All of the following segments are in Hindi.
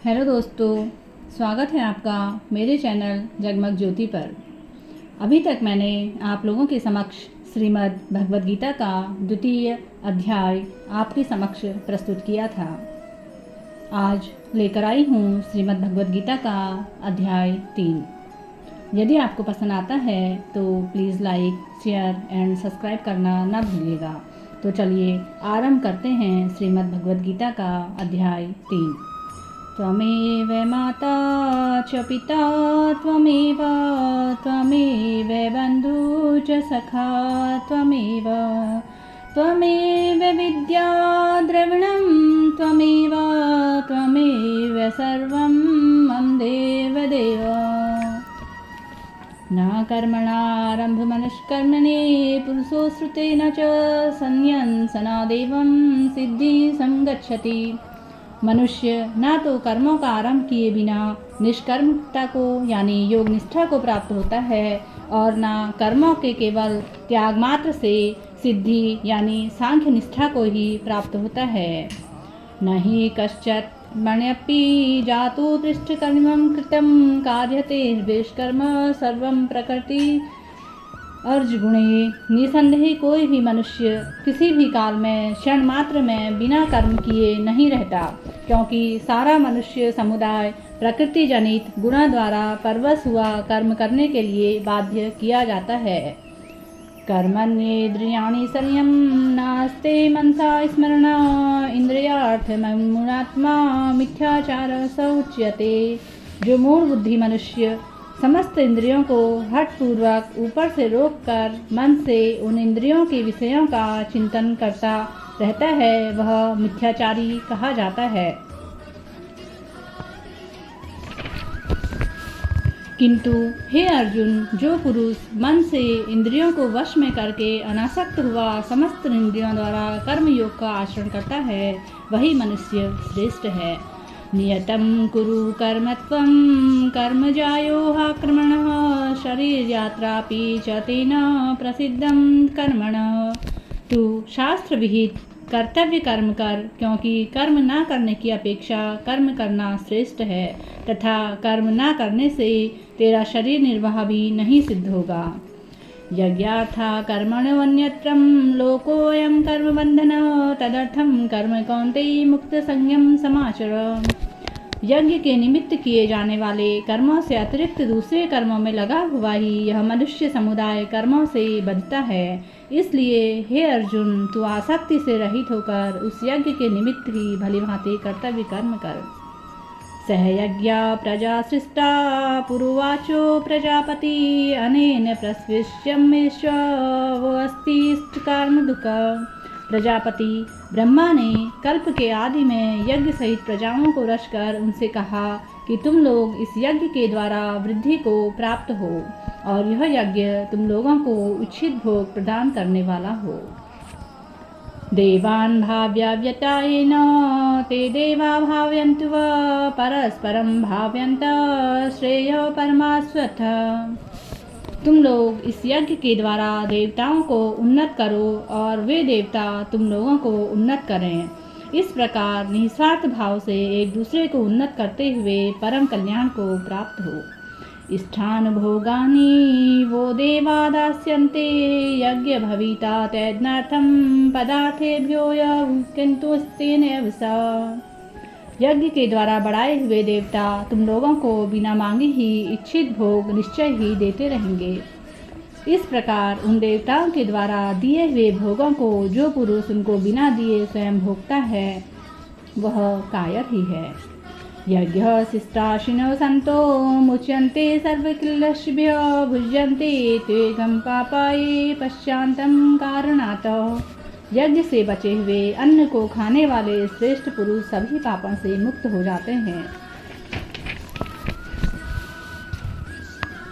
हेलो दोस्तों, स्वागत है आपका मेरे चैनल जगमग ज्योति पर। अभी तक मैंने आप लोगों के समक्ष श्रीमद् भगवद गीता का द्वितीय अध्याय आपके समक्ष प्रस्तुत किया था। आज लेकर आई हूँ श्रीमद् भगवद गीता का अध्याय 3। यदि आपको पसंद आता है तो please like, share and subscribe करना ना भूलिएगा। तो चलिए आरंभ करते हैं श्रीमद् भगवद गीता का अध्याय 3। त्वमेव माता च पिता त्वमेव बन्धु च सखा त्वमेव विद्या द्रविणं त्वमेव सर्वं मम देवदेव। न कर्मणारम्भमनष्कर्मणे पुरुषोऽश्रुतेन च संन्यसनादेवं सिद्धि संगच्छति। मनुष्य न तो कर्मों का आरंभ किए बिना निष्कर्मता को यानी योग निष्ठा को प्राप्त होता है और न कर्मों के केवल त्याग मात्र से सिद्धि यानी सांख्य निष्ठा को ही प्राप्त होता है। न ही कश्चित् मण्यपि जातु दृष्टकर्मं कृतं कार्यते विष्कर्म सर्वं प्रकृति अर्जुगुणे। निसंदेह कोई भी मनुष्य किसी भी काल में क्षण मात्र में बिना कर्म किए नहीं रहता, क्योंकि सारा मनुष्य समुदाय प्रकृति जनित गुणों द्वारा परवश हुआ कर्म करने के लिए बाध्य किया जाता है। कर्मण्येन्द्रियाणि संयम नास्ते मनसा स्मरण इंद्रियार्थमूढ़ात्मा मिथ्याचार स उच्यते। जो मूढ़ बुद्धि मनुष्य समस्त इंद्रियों को हठपूर्वक ऊपर से रोककर मन से उन इंद्रियों के विषयों का चिंतन करता रहता है, वह मिथ्याचारी कहा जाता है। किंतु हे अर्जुन, जो पुरुष मन से इंद्रियों को वश में करके अनासक्त हुआ समस्त इंद्रियों द्वारा कर्म योग का आचरण करता है, वही मनुष्य श्रेष्ठ है। नियतं कुरु कर्म त्वं कर्म जायो कर्मणः शरीर यात्रापि च तेन प्रसिद्धं कर्मणः। तू शास्त्र विहित कर्तव्य कर्म कर, क्योंकि कर्म न करने की अपेक्षा कर्म करना श्रेष्ठ है तथा कर्म न करने से तेरा शरीर निर्वाह भी नहीं सिद्ध होगा। यज्ञार्था कर्मण्यन्यत्रं लोकोऽयं कर्मबन्धनः तदर्थं कर्म कौन्तेय मुक्त संयम समाचर। यज्ञ के निमित्त किए जाने वाले कर्मों से अतिरिक्त दूसरे कर्मों में लगा हुआ ही यह मनुष्य समुदाय कर्मों से बंधता है। इसलिए हे अर्जुन, तू आसक्ति से रहित होकर उस यज्ञ के निमित्त ही भलीभांति कर्तव्य कर्म कर। सहयज्ञा प्रजा सृष्टा पुरुवाचो प्रजापति अनेन प्रस्विष्यमेष्वस्ति कर्म दुःख। प्रजापति ब्रह्मा ने कल्प के आदि में यज्ञ सहित प्रजाओं को रचकर उनसे कहा कि तुम लोग इस यज्ञ के द्वारा वृद्धि को प्राप्त हो और यह यज्ञ तुम लोगों को इच्छित भोग प्रदान करने वाला हो। देवान् भाव्यव्यतायेन ते देवा भावयन्तु परस्परं भावयन्त श्रेयो परमास्वथ। तुम लोग इस यज्ञ के द्वारा देवताओं को उन्नत करो और वे देवता तुम लोगों को उन्नत करें। इस प्रकार निस्वार्थ भाव से एक दूसरे को उन्नत करते हुए परम कल्याण को प्राप्त हो। इष्ठान भोगानि वो देवा दास्यन्ते यज्ञ भविता तैज्ञार्थं पदार्थेभ्यो किन्तु स्तेनैव स। यज्ञ के द्वारा बढ़ाए हुए देवता तुम लोगों को बिना मांगे ही इच्छित भोग निश्चय ही देते रहेंगे। इस प्रकार उन देवताओं के द्वारा दिए हुए भोगों को जो पुरुष उनको बिना दिए स्वयं भोगता है वह कायर ही है। यज्ञ शिष्टाशिनो संतो मुच्यन्ते सर्वकिल्लषिभ्यो भुज्यन्ते त्वेगं पापाये पश्चान्तं कारणात्। यज्ञ से बचे हुए अन्न को खाने वाले श्रेष्ठ पुरुष सभी पापों से मुक्त हो जाते हैं।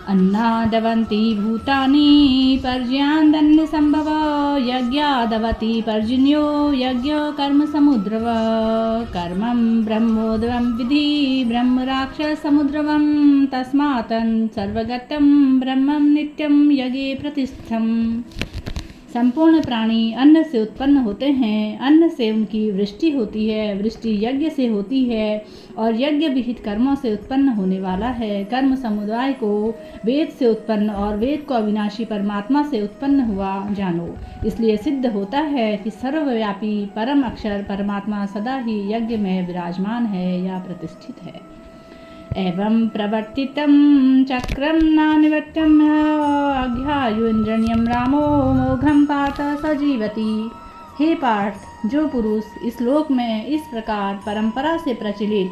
अन्नादवन्ति भूतानि पर्जन्यन्न संभव यज्ञादवति पर्जन्यो यज्ञ कर्म समुद्रव। कर्मं ब्रह्मोदरं विधि ब्रह्म राक्षस समुद्रवं तस्मात् सर्वगतं ब्रह्मं नित्यं यज्ञे प्रतिष्ठम्। संपूर्ण प्राणी अन्न से उत्पन्न होते हैं, अन्न से उनकी वृष्टि होती है, वृष्टि यज्ञ से होती है और यज्ञ विहित कर्मों से उत्पन्न होने वाला है। कर्म समुदाय को वेद से उत्पन्न और वेद को अविनाशी परमात्मा से उत्पन्न हुआ जानो। इसलिए सिद्ध होता है कि सर्वव्यापी परम अक्षर परमात्मा सदा ही यज्ञ में विराजमान है या प्रतिष्ठित है। एवं प्रवर्तितं चक्रं नानिवर्त्यं अघ्यायुन्द्रण्यं रामो मोघं पार्थ सजीवति। हे पार्थ, जो पुरुष इस लोक में इस प्रकार परंपरा से प्रचलित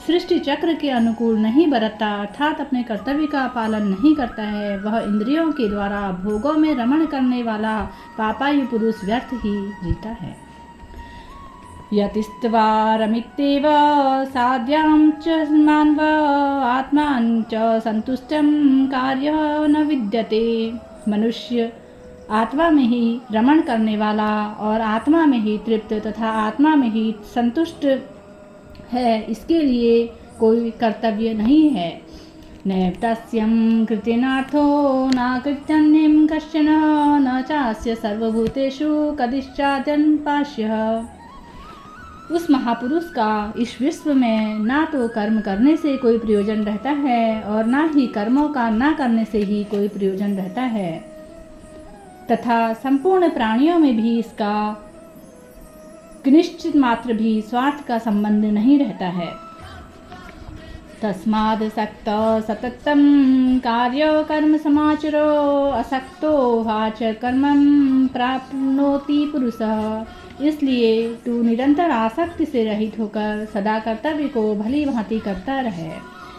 सृष्टि चक्र के अनुकूल नहीं बरतता अर्थात अपने कर्तव्य का पालन नहीं करता है, वह इंद्रियों के द्वारा भोगों में रमण करने वाला पापायु पुरुष व्यर्थ ही जीता है। यतिस्त्वा रमित्येव साध्यां च मानव आत्मान च संतुष्टं कार्य न विद्यते। मनुष्य आत्मा में ही रमण करने वाला और आत्मा में ही तृप्त तथा आत्मा में ही संतुष्ट है, इसके लिए कोई कर्तव्य नहीं है। नैतस्यं कृतेनार्थो न कृत्यन्यं कश्चन न चास्य सर्वभूतेषु कदिश्चाद्यन्पास्यः। उस महापुरुष का इस विश्व में ना तो कर्म करने से कोई प्रयोजन रहता है और ना ही कर्मों का ना करने से ही कोई प्रयोजन रहता है, तथा संपूर्ण प्राणियों में भी इसका किंचित मात्र भी स्वार्थ का संबंध नहीं रहता है। तस्माद् सक्त सततं कार्य कर्म समाचरो असक्तो हाच कर्मं प्राप्नोति पुरुषः। इसलिए तू निरंतर आसक्ति से रहित होकर सदा कर्तव्य को भली भांति करता रहे,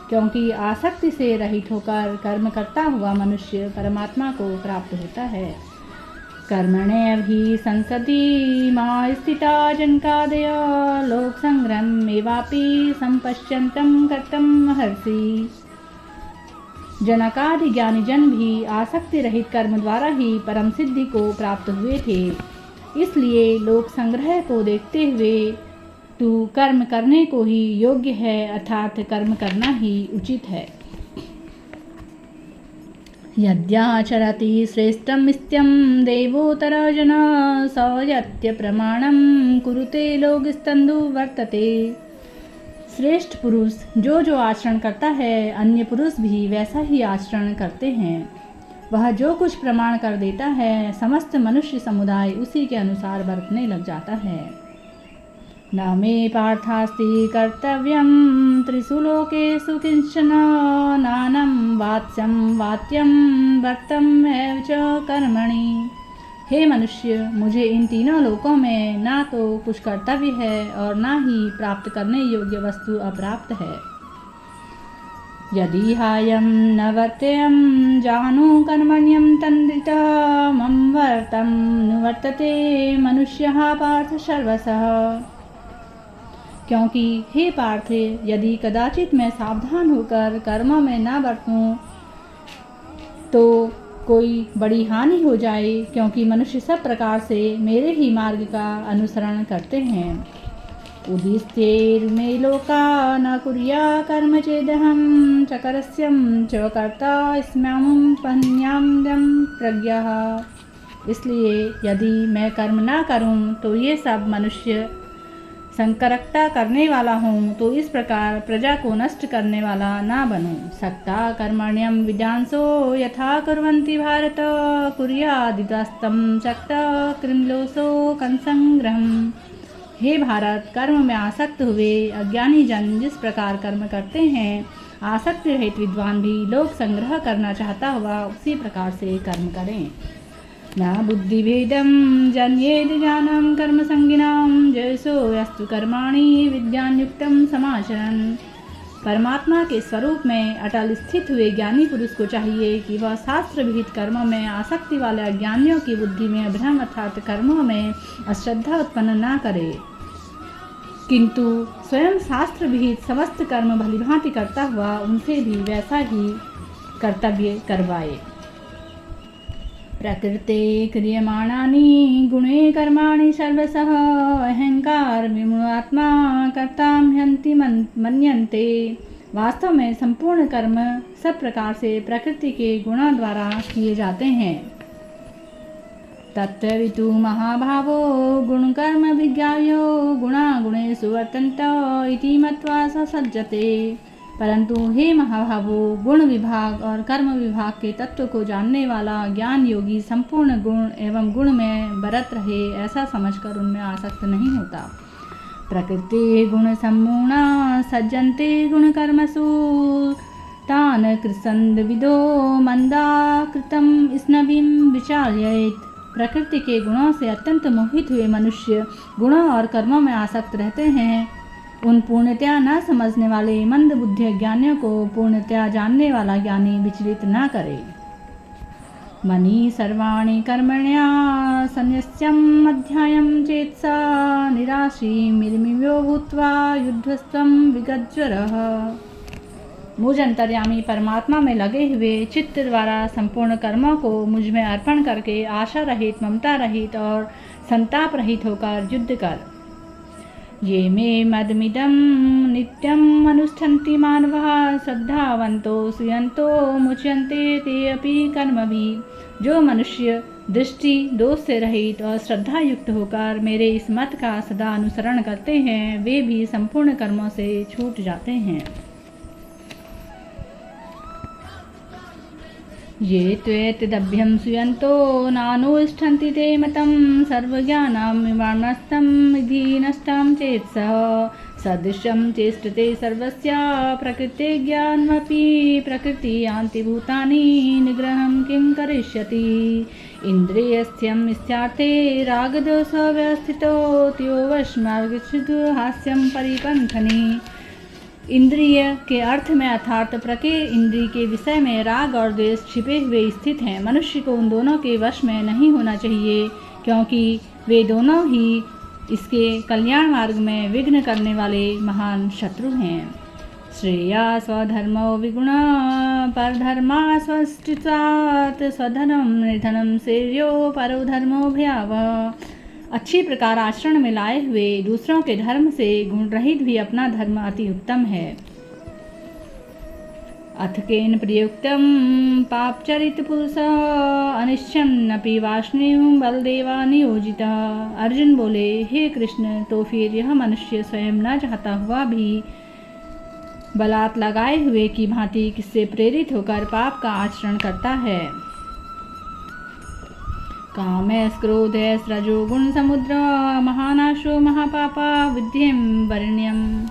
क्योंकि आसक्ति से रहित होकर कर्म करता हुआ मनुष्य परमात्मा को प्राप्त होता है। कर्मण्यभि संसदि मा स्थिता जनकादय लोक संग्रम एवापि संपश्यन्तं कर्तुं महर्षि। जनकादि ज्ञानी जन भी आसक्ति रहित कर्म द्वारा ही परम सिद्धि को प्राप्त हुए थे। इसलिए लोक संग्रह को देखते हुए तू कर्म करने को ही योग्य है, अर्थात कर्म करना ही उचित है। यद्याचरति श्रेष्ठं नित्यं देवोत्तर जन स यत्य प्रमाणं कुरुते लोकस्तंदु वर्तते। श्रेष्ठ पुरुष जो आचरण करता है, अन्य पुरुष भी वैसा ही आचरण करते हैं। वह जो कुछ प्रमाण कर देता है, समस्त मनुष्य समुदाय उसी के अनुसार बरतने लग जाता है। न मे पार्थास्ति कर्तव्यं त्रिषु लोकेषु किंचन नानं वाच्यं वात्यं वर्तम एव च कर्मणि। हे मनुष्य, मुझे इन तीनों लोकों में ना तो कुछ कर्तव्य है और ना ही प्राप्त करने योग्य वस्तु अप्राप्त है। यदि हायं न वर्तेयं जानु कर्मण्यं तन्द्रितमं वर्तं निवर्तते मनुष्यः पार्थ सर्वशः। क्योंकि हे पार्थ, यदि कदाचित मैं सावधान होकर कर्मों में न बरतूं तो कोई बड़ी हानि हो जाए, क्योंकि मनुष्य सब प्रकार से मेरे ही मार्ग का अनुसरण करते हैं। उदिस्तेर्मे लोका न कुर्या कर्म चेदहं चकरस्यं च कर्ता स्म्यामं पन्याम्यं प्रज्ञः। इसलिए यदि मैं कर्म ना करूं तो ये सब मनुष्य संकरकता करने वाला हूँ, तो इस प्रकार प्रजा को नष्ट करने वाला ना बनूं। सक्ता कर्मण्यं विद्यांसो यथा कुर्वन्ति भारत कुर्यादिदस्तं सक्ता कृम्लोसो कंसंग्रहम्। हे भारत, कर्म में आसक्त हुए अज्ञानी जन जिस प्रकार कर्म करते हैं, आसक्ति रहित विद्वान भी लोक संग्रह करना चाहता हुआ उसी प्रकार से कर्म करें। न बुद्धिभेदं जन्येद ज्ञानं कर्म संगिनां जैसो यस्तु कर्माणि विद्यान्युक्तं समाचरन्। परमात्मा के स्वरूप में अटल स्थित हुए ज्ञानी पुरुष को चाहिए कि वह शास्त्र विहित कर्मों में आसक्ति वाले अज्ञानियों की बुद्धि में भ्रम अर्थात कर्मों में अश्रद्धा उत्पन्न न करे, किंतु स्वयं शास्त्र विहित समस्त कर्म भलीभांति करता हुआ उनसे भी वैसा ही कर्तव्य करवाए। प्रकृते क्रियमाणानि गुणे कर्माणि सर्वशः अहंकार विमूढ़ात्मा कर्तां ह्यन्ति मन्यन्ते। वास्तव में संपूर्ण कर्म सब प्रकार से प्रकृति के गुणों द्वारा किए जाते हैं। तत्त्ववितु महाभावो गुणकर्मभिज्ञायो गुणागुणेषु वर्तन्त इति मत्वा स सज्जते। परंतु हे महाभावो, गुण विभाग और कर्म विभाग के तत्व को जानने वाला ज्ञान योगी संपूर्ण गुण एवं गुण में बरत रहे ऐसा समझकर उनमें आसक्त नहीं होता। प्रकृति गुण सम्मूढ़ा सज्जन्ते गुण कर्मसु तान कृसंद विदो मंदा कृतम स्नविम विचार्येत। प्रकृति के गुणों से अत्यंत मोहित हुए मनुष्य गुणों और कर्मों में आसक्त रहते हैं। उन पूर्णतया न समझने वाले मंद बुद्धि ज्ञानियों को पूर्णतया जानने वाला ज्ञानी विचलित न करे। मनी सर्वाणि कर्मण्या संन्यस्यम् अध्यायं चेत्सा निराशी मिर्मिव्यो भूत्वा युद्धस्त्वं विगज्वरः। मुझ अंतर्यामी परमात्मा में लगे हुए चित्त द्वारा संपूर्ण कर्मों को मुझ में अर्पण करके आशा रहित, ममता रहित और संताप रहित होकर युद्ध कर। ये मे मदमिदं नित्यम् अनुष्ठन्ति मानवः श्रद्धावन्तो श्रियन्तो मुच्यन्ते ते अपि कर्मभिः। जो मनुष्य दृष्टि दोष से रहित और श्रद्धा युक्त होकर मेरे इस मत का सदा अनुसरण करते हैं, वे भी संपूर्ण कर्मों से छूट जाते हैं। ये त्वेतदभ्यं श्रूयन्तो नानुष्ठन्ति ते मतं सर्वज्ञानामिमानस्तं विधि नष्टां चेत्सः सदृशं चेष्टते सर्वस्य प्रकृते ज्ञानमपि प्रकृति यान्ति भूतानि निग्रहं किं करिष्यति। इन्द्रियस्थ्यं मिथ्यार्थे रागदोष व्यवस्थितो त्योवश्मार्गच्छुद् हास्यं परिपन्थनि। इंद्रिय के अर्थ में अर्थात प्रकृति इंद्रिय के विषय में राग और द्वेष छिपे हुए स्थित हैं। मनुष्य को उन दोनों के वश में नहीं होना चाहिए, क्योंकि वे दोनों ही इसके कल्याण मार्ग में विघ्न करने वाले महान शत्रु हैं। श्रेया स्वधर्मो विगुण परधर्मा स्वस्तित्वात् स्वधर्म निर्धनम श्रेयो परो धर्मो भयावह। अच्छी प्रकार आचरण में लाए हुए दूसरों के धर्म से गुण रहित भी अपना धर्म अति उत्तम है। अथ केन प्रयुक्तम पापचरित पुरुष अनिश्चन्नपि वाष्णेय बलदेवा नियोजित। अर्जुन बोले, हे कृष्ण, तो फिर यह मनुष्य स्वयं न चाहता हुआ भी बलात् लगाए हुए की भांति किससे प्रेरित होकर पाप का आचरण करता है। कामैस् क्रोधैस् रजोगुण समुद्र महानाशो महापापा विद्येम वरण्यम।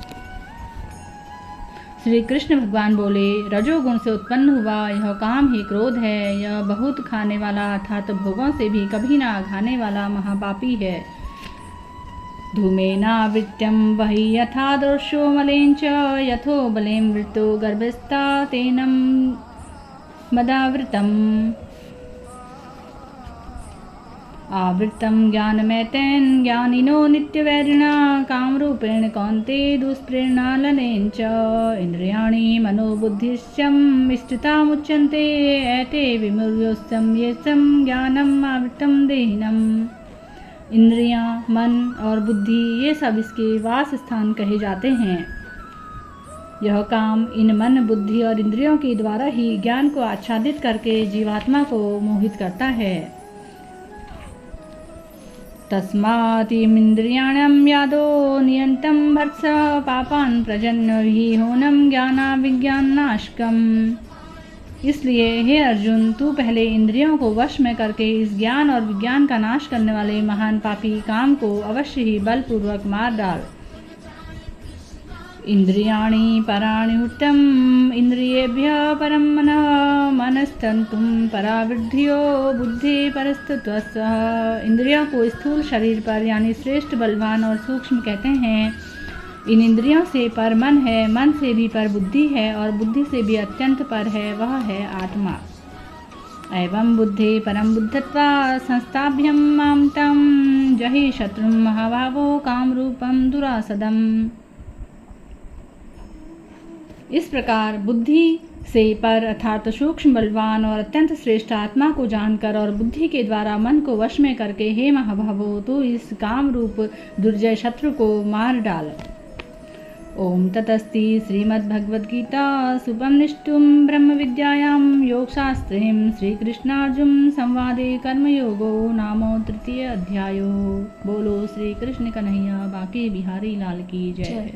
श्री कृष्ण भगवान बोले, रजोगुण से उत्पन्न हुआ यह काम ही क्रोध है। यह बहुत खाने वाला अर्थात भोगों से भी कभी ना घाने वाला महापापी है। धूमेनावृत्यं वही यथा दर्शो मलेन च यथो बलेन वृत्तो गर्भस्था तेनं मदावृतम्। आवृत्तं ज्ञानमैतेन ज्ञानिनो नित्यवैरिणा कामरूपेण कौन्तेय दुष्प्रेरणालनेन च इन्द्रियाणि मनोबुद्धिश्च स्थितामुच्यन्ते एते विमुर्योस्तं येषं ज्ञानम् आवृत्तं देहिनम्। इंद्रियां, मन और बुद्धि ये सब इसके वास स्थान कहे जाते हैं। यह काम इन मन, बुद्धि और इंद्रियों के द्वारा ही ज्ञान को आच्छादित करके जीवात्मा को मोहित करता है। तस्मात्मिन्द्रियाणां यादो नियन्तं भर्त्स पापान् प्रजन्य विहोनं ज्ञानाविज्ञाननाशकम्। इसलिए हे अर्जुन, तू पहले इंद्रियों को वश में करके इस ज्ञान और विज्ञान का नाश करने वाले महान पापी काम को अवश्य ही बलपूर्वक मार डाल। इंद्रियाणि पराणि उत्तम इंद्रियेभ्यः परं मनः मनस्तन्तुं परावृद्धियो बुद्धि परस्तत्वस्य। इंद्रियों को स्थूल शरीर पर यानी श्रेष्ठ, बलवान और सूक्ष्म कहते हैं। इन इंद्रियों से पर मन है, मन से भी पर बुद्धि है और बुद्धि से भी अत्यंत पर है, वह है आत्मा। एवं बुद्धि परम बुद्धत्वा संस्थाभ्यं मां तं जहि शत्रुं महाभावो कामरूपं दुरासदम्। इस प्रकार बुद्धि से पर अर्थात सूक्ष्म, बलवान और अत्यंत श्रेष्ठ आत्मा को जानकर और बुद्धि के द्वारा मन को वश में करके हे महाभावो, तू इस काम रूप दुर्जय शत्रु को मार डाल। ओम ततस्ति श्रीमद्भगवद्गीता सुपनिष्ठुं ब्रह्मविद्यायां योगशास्त्रे श्रीकृष्णार्जुन संवादे कर्मयोगो नाम तृतीय अध्यायो। बोलो श्री कृष्ण कन्हैया बांके बिहारी लाल की जय।